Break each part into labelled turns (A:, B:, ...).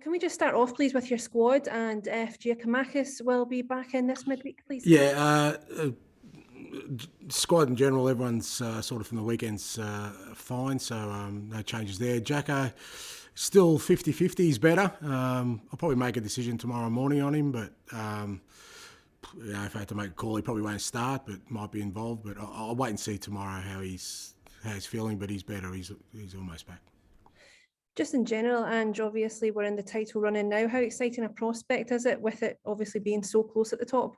A: Can we just start off, please, with your squad, and if 𝒄𝒏𝒄𝒆 will be back in this midweek, please?
B: Yeah, squad in general, everyone's sort of from the weekends fine, so no changes there. Jacko, still 50-50, he's better. I'll probably make a decision tomorrow morning on him, but if I had to make a call, he probably won't start, but might be involved. But I'll wait and see tomorrow how he's feeling, but he's better. He's almost back.
A: Just in general, Ange, obviously we're in the title running now. How exciting a prospect is it, with it obviously being so close at the top?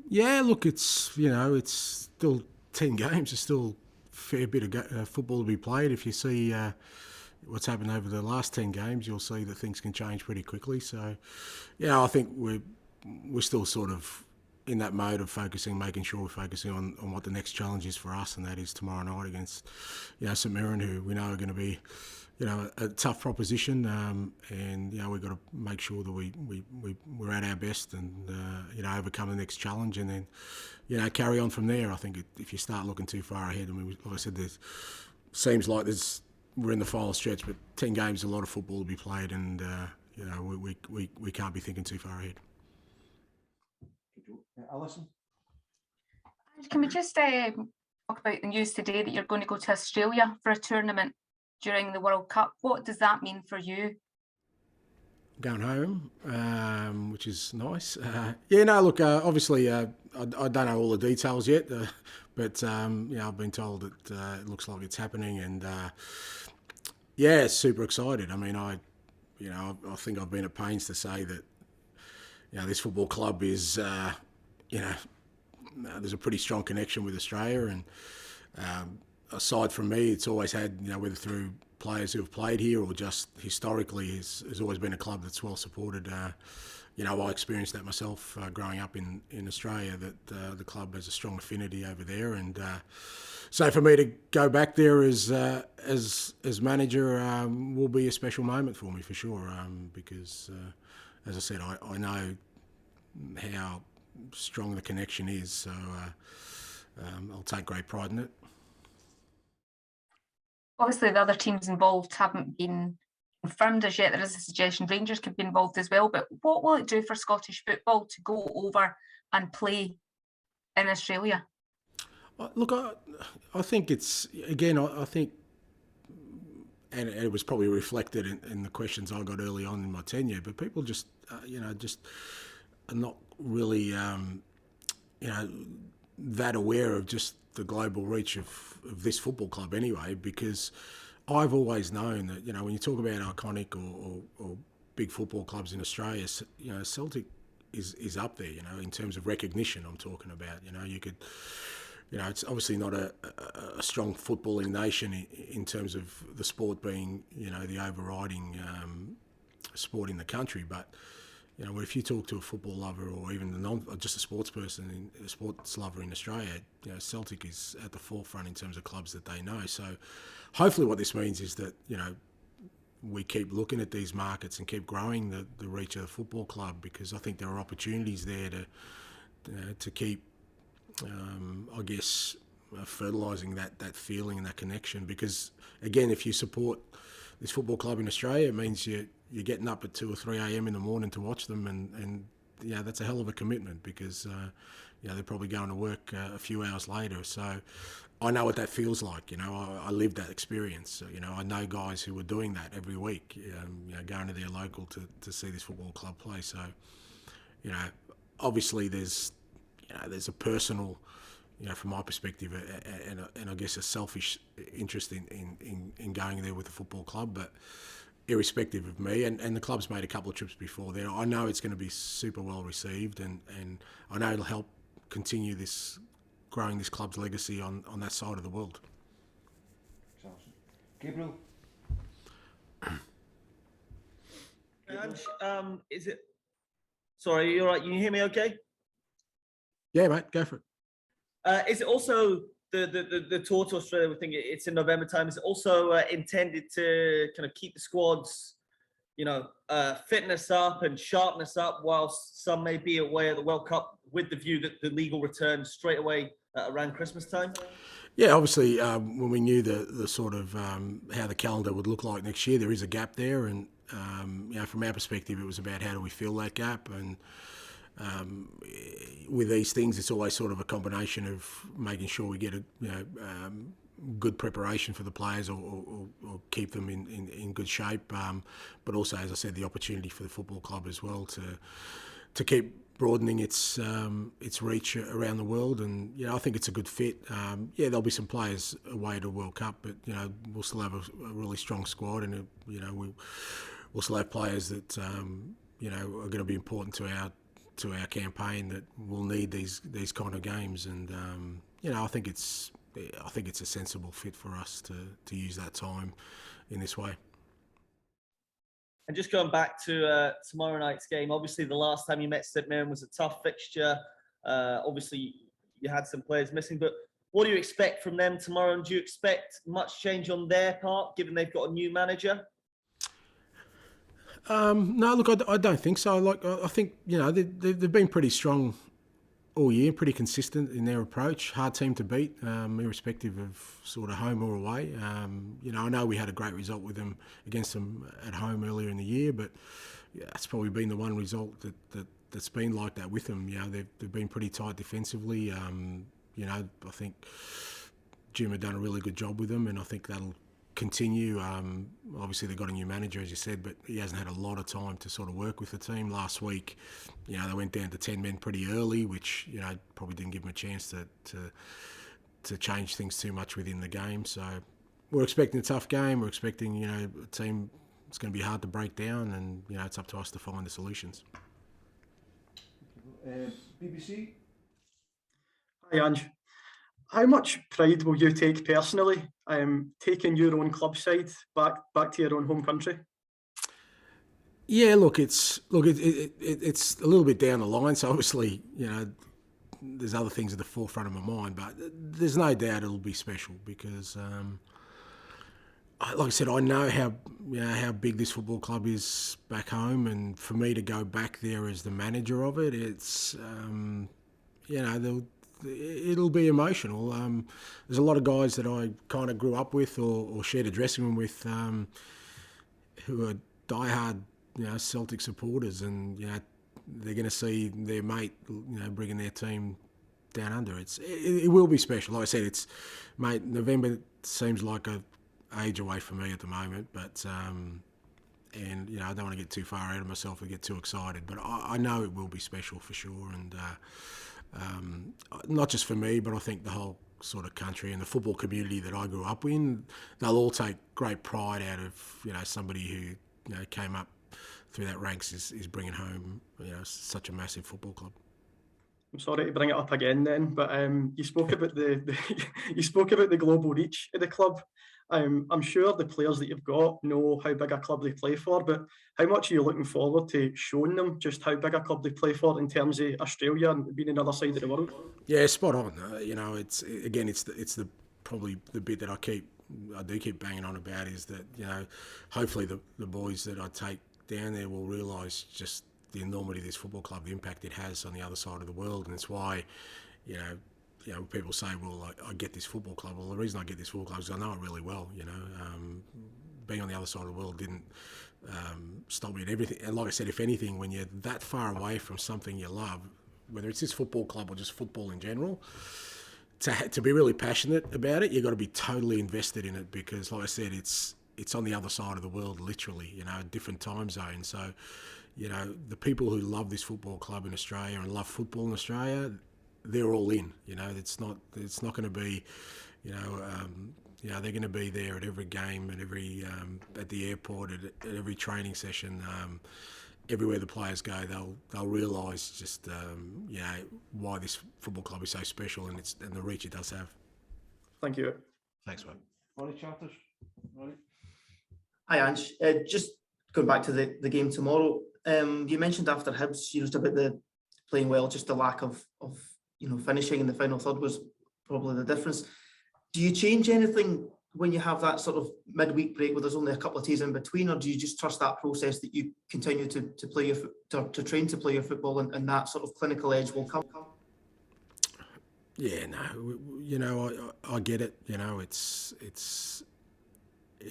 B: Yeah, look, it's still 10 games. There's still a fair bit of football to be played. If you see what's happened over the last 10 games, you'll see that things can change pretty quickly. So, yeah, I think we're still sort of in that mode of making sure we're focusing on what the next challenge is for us, and that is tomorrow night against 𝒎𝒄𝒏𝒄𝒆, who we know are going to be a tough proposition, and we've got to make sure that we're at our best and overcome the next challenge, and then carry on from there. I think if you start looking too far ahead, I mean, like I said, seems like we're in the final stretch, but 10 games is a lot of football to be played, and we can't be thinking too far ahead.
C: Alison?
D: Can we just talk about the news today that you're going to go to Australia for a tournament during the World Cup? What does that mean for you?
B: Going home, which is nice. Look, obviously, I don't know all the details yet, but I've been told that it looks like it's happening, and super excited. I mean, I think I've been at pains to say that this football club is there's a pretty strong connection with Australia, and aside from me, it's always had, whether through players who have played here or just historically, has always been a club that's well supported. I experienced that myself growing up in Australia, that the club has a strong affinity over there, and so for me to go back there as manager will be a special moment for me for sure, because as I said, I know how strong the connection is, so I'll take great pride in it.
D: Obviously, the other teams involved haven't been confirmed as yet. There is a suggestion Rangers could be involved as well, but what will it do for Scottish football to go over and play in Australia?
B: Look, I think it's, again, I think, and it was probably reflected in the questions I got early on in my tenure, but people just are not really, that aware of just the global reach of this football club anyway, because I've always known that, when you talk about iconic or big football clubs in Australia, Celtic is up there, in terms of recognition I'm talking about. You could, it's obviously not a strong footballing nation in terms of the sport being, the overriding sport in the country, but if you talk to a football lover or even just a sports person, a sports lover in Australia, Celtic is at the forefront in terms of clubs that they know. So hopefully what this means is that, we keep looking at these markets and keep growing the reach of the football club, because I think there are opportunities there to keep, I guess, fertilising that feeling and that connection. Because, again, if you support this football club in Australia, it means you're getting up at 2 or 3 a.m. in the morning to watch them, and that's a hell of a commitment, because they're probably going to work a few hours later. So I know what that feels like. I lived that experience. I know guys who were doing that every week, going to their local to see this football club play. So obviously there's a personal, from my perspective, and I guess a selfish interest in going there with the football club, but irrespective of me, and the club's made a couple of trips before there, I know it's going to be super well received, and I know it'll help continue growing this club's legacy on that side of the world.
C: Gabriel?
E: Ange, is it... Sorry, you're right, you hear me okay?
B: Yeah, mate, go for it.
E: Is it also the tour to Australia? We think it's in November time. Is it also intended to kind of keep the squads, fitness up and sharpness up, whilst some may be away at the World Cup, with the view that the league will return straight away around Christmas time?
B: Yeah, obviously, when we knew the sort of how the calendar would look like next year, there is a gap there, and from our perspective, it was about how do we fill that gap. And with these things, it's always sort of a combination of making sure we get a good preparation for the players or keep them in good shape. But also, as I said, the opportunity for the football club as well to keep broadening its reach around the world. And I think it's a good fit. There'll be some players away to World Cup, but we'll still have a really strong squad, and we'll still have players that are going to be important to our campaign that will need these kind of games. And I think it's a sensible fit for us to use that time in this way.
E: And just going back to tomorrow night's game, obviously the last time you met St Mirren was a tough fixture. Obviously you had some players missing, but what do you expect from them tomorrow? And do you expect much change on their part, given they've got a new manager?
B: No, look, I don't think so. I think they've been pretty strong all year, pretty consistent in their approach. Hard team to beat, irrespective of sort of home or away. I know we had a great result with them against them at home earlier in the year, but that's probably been the one result that's been like that with them. They've been pretty tight defensively. I think Jim had done a really good job with them, and I think that'll continue. Obviously they've got a new manager, as you said, but he hasn't had a lot of time to sort of work with the team. Last week, they went down to 10 men pretty early, which probably didn't give them a chance to change things too much within the game. So we're expecting a tough game. We're expecting a team it's going to be hard to break down, and it's up to us to find the solutions.
C: BBC. Hi Ange. How much pride will you take personally taking your own club side back to your own home country?
B: Yeah, it's a little bit down the line. So obviously, there's other things at the forefront of my mind, but there's no doubt it'll be special because, like I said, I know how big this football club is back home, and for me to go back there as the manager of it, it's it'll be emotional. There's a lot of guys that I kind of grew up with or shared a dressing room with who are diehard, Celtic supporters, and they're going to see their mate, bringing their team down under. It will be special. Like I said, November seems like a age away for me at the moment, but and I don't want to get too far out of myself or get too excited, but I know it will be special for sure, and. Not just for me, but I think the whole sort of country and the football community that I grew up in, they'll all take great pride out of somebody who came up through that ranks is bringing home such a massive football club.
C: I'm sorry to bring it up again then, but you spoke about you spoke about the global reach of the club. I'm sure the players that you've got know how big a club they play for, but how much are you looking forward to showing them just how big a club they play for in terms of Australia and being on the other side of the world?
B: Yeah, spot on. It's probably the bit that I do keep banging on about is that hopefully the boys that I take down there will realise just the enormity of this football club, the impact it has on the other side of the world, and it's why people say, well, I get this football club. Well, the reason I get this football club is I know it really well. Being on the other side of the world didn't stop me at everything. And like I said, if anything, when you're that far away from something you love, whether it's this football club or just football in general, to be really passionate about it, you've got to be totally invested in it because, like I said, it's on the other side of the world, literally, a different time zone. So, the people who love this football club in Australia and love football in Australia, they're all in. It's not going to be, they're going to be there at every game, at every at the airport, at every training session, everywhere the players go. They'll realise just why this football club is so special and the reach it does have.
C: Thank you.
B: Thanks, mate.
F: Ronnie Charters. Ronnie.
G: Hi, Ange. Just going back to the game tomorrow. You mentioned after Hibs, just about the playing well, just the lack of finishing in the final third was probably the difference. Do you change anything when you have that sort of midweek break where there's only a couple of days in between, or do you just trust that process that you continue to play to train to play your football and that sort of clinical edge will come?
B: Yeah, no, I get it.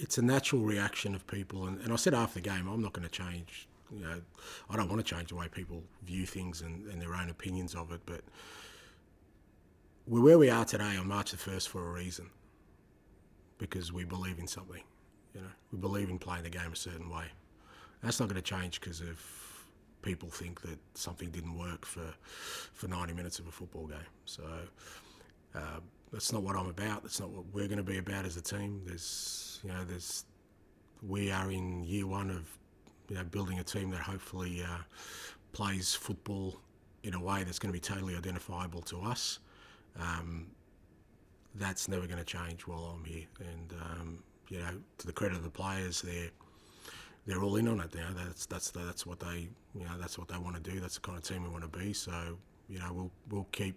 B: it's a natural reaction of people. And I said after the game, I'm not going to change. You know, I don't want to change the way people view things and their own opinions of it. But we're where we are today on March the 1st for a reason, because we believe in something. You know, we believe in playing the game a certain way. That's not going to change because of people think that something didn't work for 90 minutes of a football game. So that's not what I'm about. That's not what we're going to be about as a team. We are in year one of building a team that hopefully plays football in a way that's going to be totally identifiable to us. That's never going to change while I'm here. And to the credit of the players, they're all in on it now. That's what they that's what they want to do. That's the kind of team we want to be. So we'll keep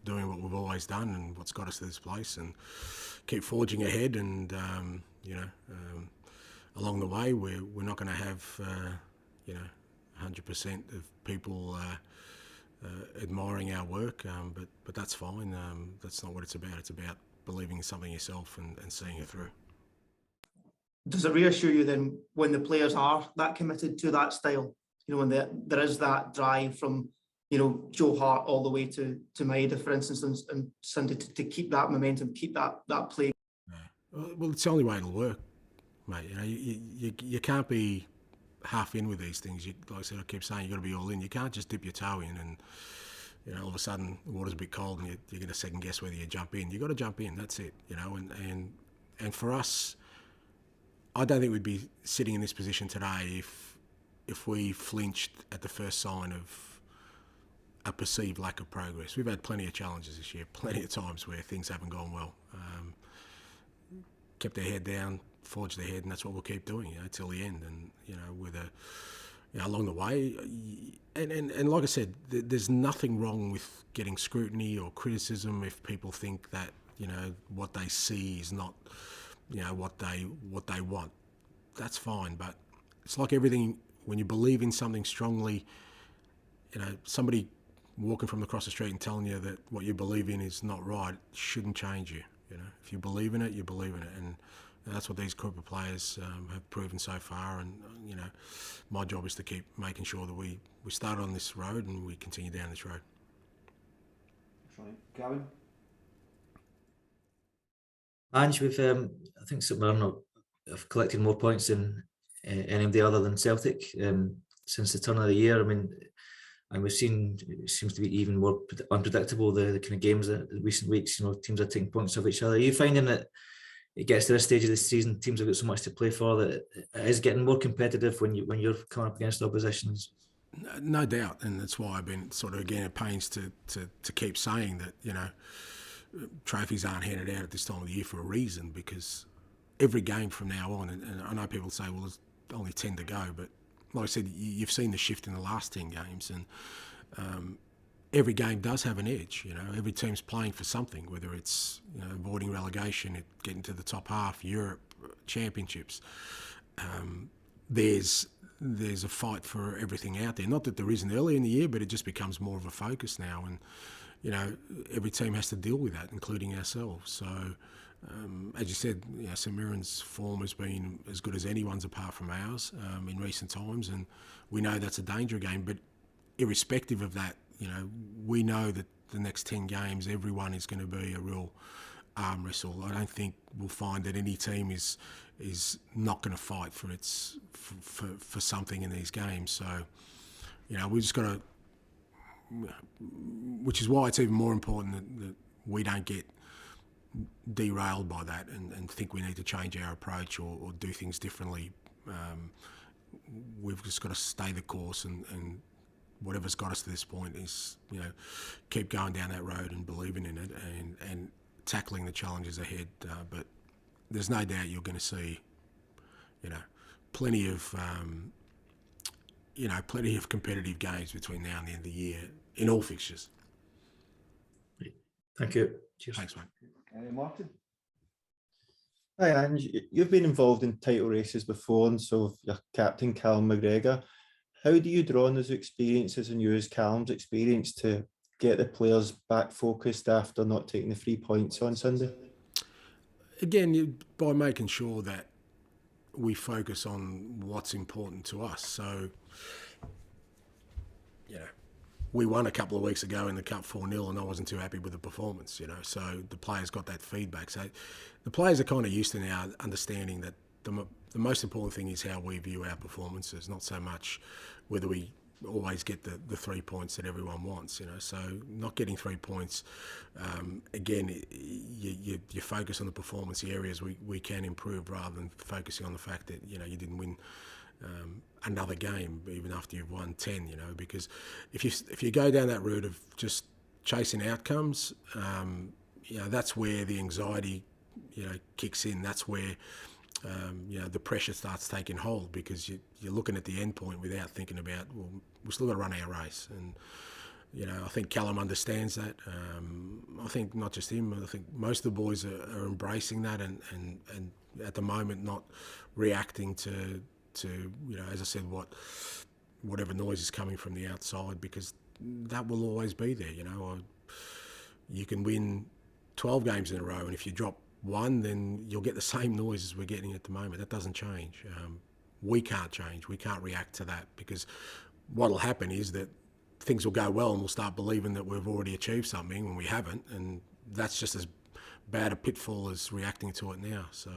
B: doing what we've always done and what's got us to this place, and keep forging ahead. And along the way, we're not going to have 100% of people admiring our work, but that's fine. That's not what it's about. It's about believing in something yourself and seeing it through.
G: Does it reassure you then when the players are that committed to that style? When there is that drive from Joe Hart all the way to Maeda, for instance, and Sunday to keep that momentum, keep that play.
B: Yeah. Well, it's the only way it'll work, mate. You can't be half in with these things. Like I said, I keep saying you've got to be all in. You can't just dip your toe in and all of a sudden the water's a bit cold and you're going to second guess whether you jump in. You've got to jump in. That's it. And for us, I don't think we'd be sitting in this position today if we flinched at the first sign of a perceived lack of progress. We've had plenty of challenges this year, plenty of times where things haven't gone well. Kept their head down, forged ahead, and that's what we'll keep doing till the end. And with along the way, and like I said, there's nothing wrong with getting scrutiny or criticism if people think that what they see is not what they want. That's fine, but it's like everything. When you believe in something strongly, somebody walking from across the street and telling you that what you believe in is not right shouldn't change you. If you believe in it, you believe in it, and that's what these group of players have proven so far. And my job is to keep making sure that we start on this road and we continue down this road.
F: Gavin?
H: Ange, we've I think St Mirren have collected more points than anybody other than Celtic since the turn of the year. I mean, and we've seen it seems to be even more unpredictable, the kind of games that in recent weeks, teams are taking points off each other. Are you finding that it gets to this stage of the season, teams have got so much to play for, that it is getting more competitive when you're coming up against oppositions?
B: No doubt, and that's why I've been sort of again at pains to keep saying that trophies aren't handed out at this time of the year for a reason, because every game from now on, and I know people say, well, there's only 10 to go, but like I said, you've seen the shift in the last 10 games, and every game does have an edge. Every team's playing for something, whether it's avoiding relegation, getting to the top half, Europe, championships. There's a fight for everything out there. Not that there isn't early in the year, but it just becomes more of a focus now, and every team has to deal with that, including ourselves. So, as you said, St Mirren's form has been as good as anyone's apart from ours in recent times, and we know that's a danger game. But irrespective of that, we know that the next 10 games, everyone is going to be a real arm wrestle. I don't think we'll find that any team is not going to fight for something in these games. So, we just got to, which is why it's even more important that we don't get derailed by that and think we need to change our approach or do things differently. We've just got to stay the course, and whatever's got us to this point is, keep going down that road and believing in it and tackling the challenges ahead. But there's no doubt you're going to see, plenty of competitive games between now and the end of the year in all fixtures.
H: Thank you. Cheers.
B: Thanks, mate.
F: Martin?
I: Hi, Ange. You've been involved in title races before, and so have your captain, Callum McGregor. How do you draw on those experiences and use Callum's experience to get the players back focused after not taking the 3 points on Sunday?
B: Again, by making sure that we focus on what's important to us. So, you know, we won a couple of weeks ago in the Cup 4-0 and I wasn't too happy with the performance, you know, so the players got that feedback. So the players are kind of used to now understanding that the most important thing is how we view our performances, not so much whether we always get the 3 points that everyone wants, you know. So not getting 3 points, again, you focus on the performance, the areas we can improve, rather than focusing on the fact that, you know, you didn't win another game even after you've won 10, you know, because if you go down that route of just chasing outcomes, you know, that's where the anxiety, you know, kicks in. That's where you know, the pressure starts taking hold, because you're looking at the end point without thinking about, well, we've still got to run our race. And, you know, I think Callum understands that. I think not just him, I think most of the boys are embracing that and at the moment not reacting to you know, as I said, whatever noise is coming from the outside, because that will always be there, you know. You can win 12 games in a row, and if you drop one, then you'll get the same noise as we're getting at the moment. That doesn't change. We can't change. We can't react to that, because what'll happen is that things will go well and we'll start believing that we've already achieved something when we haven't, and that's just as bad a pitfall as reacting to it now. So,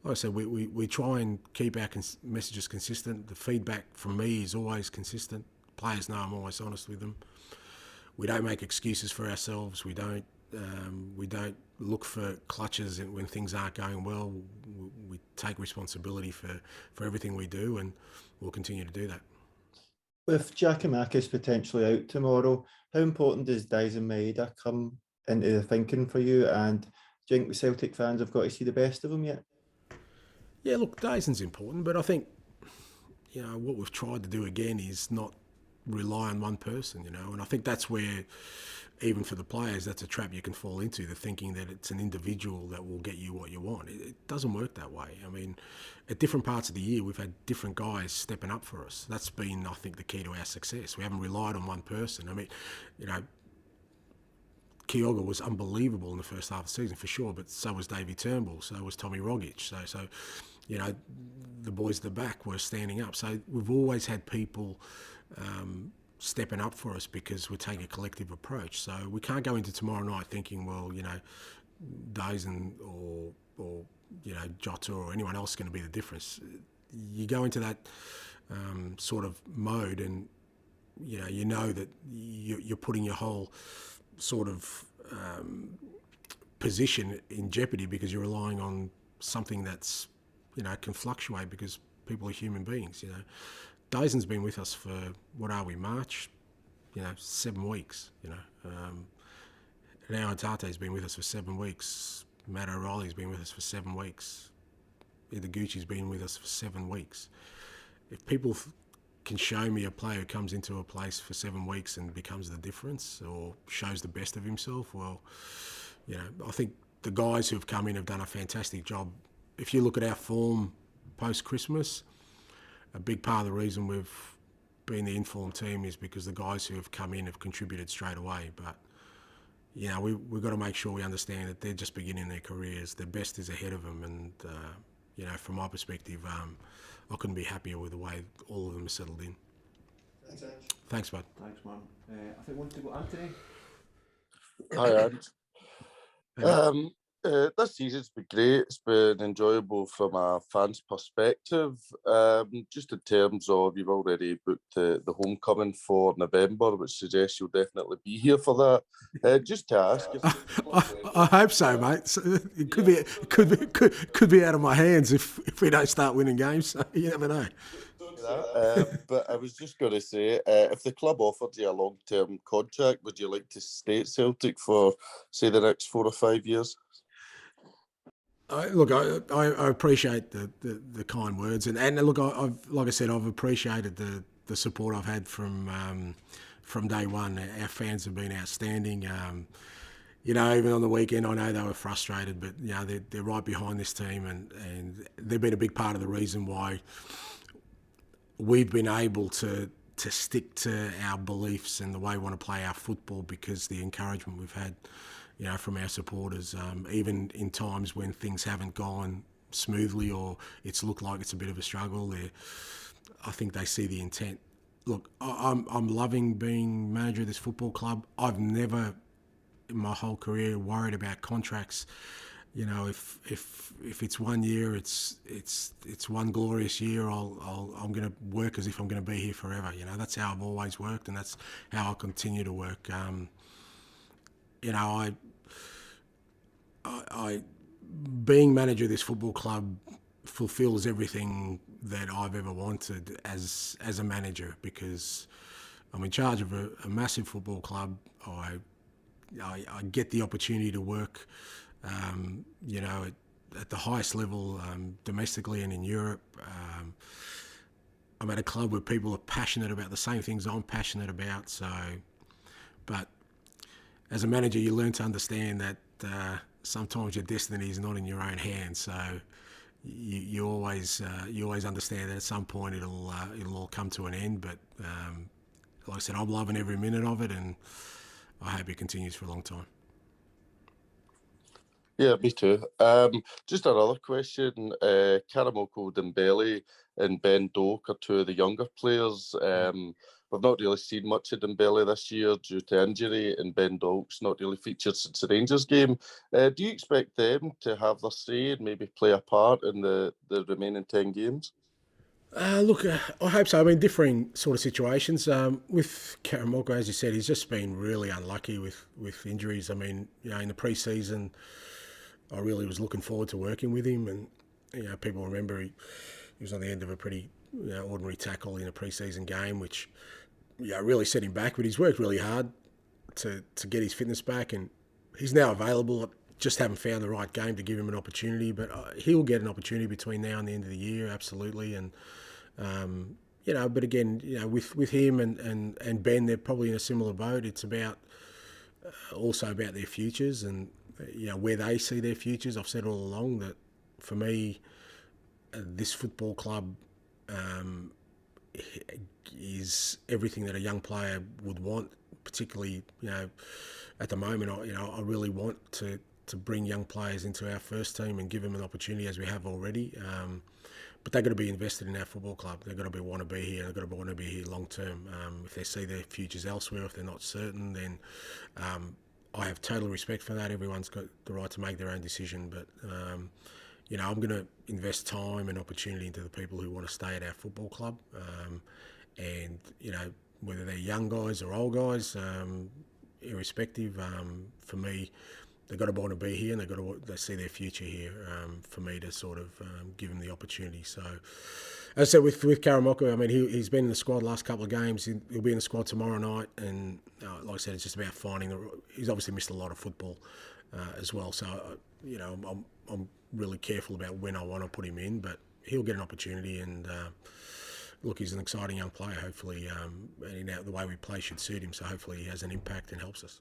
B: like I said, we try and keep our messages consistent. The feedback from me is always consistent. Players know I'm always honest with them. We don't make excuses for ourselves. We don't look for clutches when things aren't going well. We take responsibility for everything we do, and we'll continue to do that.
I: With 𝒄𝒏𝒄𝒆 potentially out tomorrow, how important does Daizen Maeda come into the thinking for you? And do you think the Celtic fans have got to see the best of him yet?
B: Yeah, look, Daizen's important, but I think, you know, what we've tried to do again is not rely on one person, you know, and I think that's where, even for the players, that's a trap you can fall into, the thinking that it's an individual that will get you what you want. It doesn't work that way. I mean, at different parts of the year, we've had different guys stepping up for us. That's been, I think, the key to our success. We haven't relied on one person. I mean, you know, 𝒄𝒏𝒄𝒆 was unbelievable in the first half of the season, for sure, but so was Davey Turnbull, so was Tommy Rogic. So you know, the boys at the back were standing up. So we've always had people stepping up for us because we're taking a collective approach. So we can't go into tomorrow night thinking, well, you know, Daizen or you know, Jota or anyone else is going to be the difference. You go into that sort of mode, and you know that you're putting your whole sort of position in jeopardy, because you're relying on something that's, you know, can fluctuate, because people are human beings, you know. Daizen's been with us for, what are we, March? You know, 7 weeks, you know. Now Tate's been with us for 7 weeks. Matt O'Reilly's been with us for 7 weeks. Ideguchi's been with us for 7 weeks. If people can show me a player who comes into a place for 7 weeks and becomes the difference or shows the best of himself, well, you know, I think the guys who have come in have done a fantastic job. If you look at our form post-Christmas, a big part of the reason we've been the informed team is because the guys who have come in have contributed straight away. But, you know, we've got to make sure we understand that they're just beginning their careers. Their best is ahead of them. And, you know, from my perspective, I couldn't be happier with the way all of them are settled in.
I: Thanks, Ange.
B: Thanks, bud.
F: Thanks, man. I think we want to go Anthony.
J: Hi, Ange. This season's been great. It's been enjoyable from a fan's perspective. Just in terms of, you've already booked the homecoming for November, which suggests you'll definitely be here for that. Just to ask,
B: I hope so, mate. So it could be out of my hands if we don't start winning games. So you never know.
J: But I was just going to say, if the club offered you a long-term contract, would you like to stay at Celtic for, say, the next 4 or 5 years?
B: Look, I appreciate the kind words, and look, like I said, I've appreciated the support I've had from day one. Our fans have been outstanding. You know, even on the weekend, I know they were frustrated, but you know, they're right behind this team, and they've been a big part of the reason why we've been able to stick to our beliefs and the way we want to play our football, because the encouragement we've had, you know, from our supporters, even in times when things haven't gone smoothly or it's looked like it's a bit of a struggle. I think they see the intent. Look, I'm loving being manager of this football club. I've never in my whole career worried about contracts. You know, if it's 1 year, it's one glorious year. I'm going to work as if I'm going to be here forever. You know, that's how I've always worked, and that's how I'll continue to work. You know, I being manager of this football club fulfills everything that I've ever wanted as a manager, because I'm in charge of a massive football club. I get the opportunity to work, you know, at the highest level, domestically and in Europe. I'm at a club where people are passionate about the same things I'm passionate about. So, but as a manager, you learn to understand that sometimes your destiny is not in your own hands. So you always understand that at some point it'll all come to an end. But like I said, I'm loving every minute of it, and I hope it continues for a long time.
J: Yeah, me too. Just another question. Karamoko Dembele and Ben Doak are two of the younger players. We've not really seen much of Dembele this year due to injury, and Ben Doak's not really featured since the Rangers game. Do you expect them to have their say and maybe play a part in the remaining 10 games?
B: Look, I hope so. I mean, differing sort of situations. With Karamoko, as you said, he's just been really unlucky with injuries. I mean, you know, in the pre-season, I really was looking forward to working with him, and you know, people remember he was on the end of a pretty ordinary tackle in a pre-season game, which really set him back. But he's worked really hard to get his fitness back, and he's now available. I just haven't found the right game to give him an opportunity, but he'll get an opportunity between now and the end of the year, absolutely. And you know, but again, you know, with him and Ben, they're probably in a similar boat. It's about also about their futures and you know where they see their futures. I've said all along that for me, this football club is everything that a young player would want. Particularly, you know, at the moment, I really want to bring young players into our first team and give them an opportunity as we have already. But they've got to be invested in our football club. They've got to want to be here. They've got to want to be here long term. If they see their futures elsewhere, if they're not certain, then I have total respect for that. Everyone's got the right to make their own decision. But you know, I'm going to invest time and opportunity into the people who want to stay at our football club. And you know, whether they're young guys or old guys, irrespective, for me, they've got to want to be here, and they've got to they see their future here. For me to sort of give them the opportunity. So, as I said, with Karamoko, I mean, he's been in the squad the last couple of games. He'll be in the squad tomorrow night, and like I said, it's just about finding. He's obviously missed a lot of football as well. So, you know, I'm really careful about when I want to put him in, but he'll get an opportunity. And look, he's an exciting young player. Hopefully, and the way we play should suit him. So hopefully, he has an impact and helps us.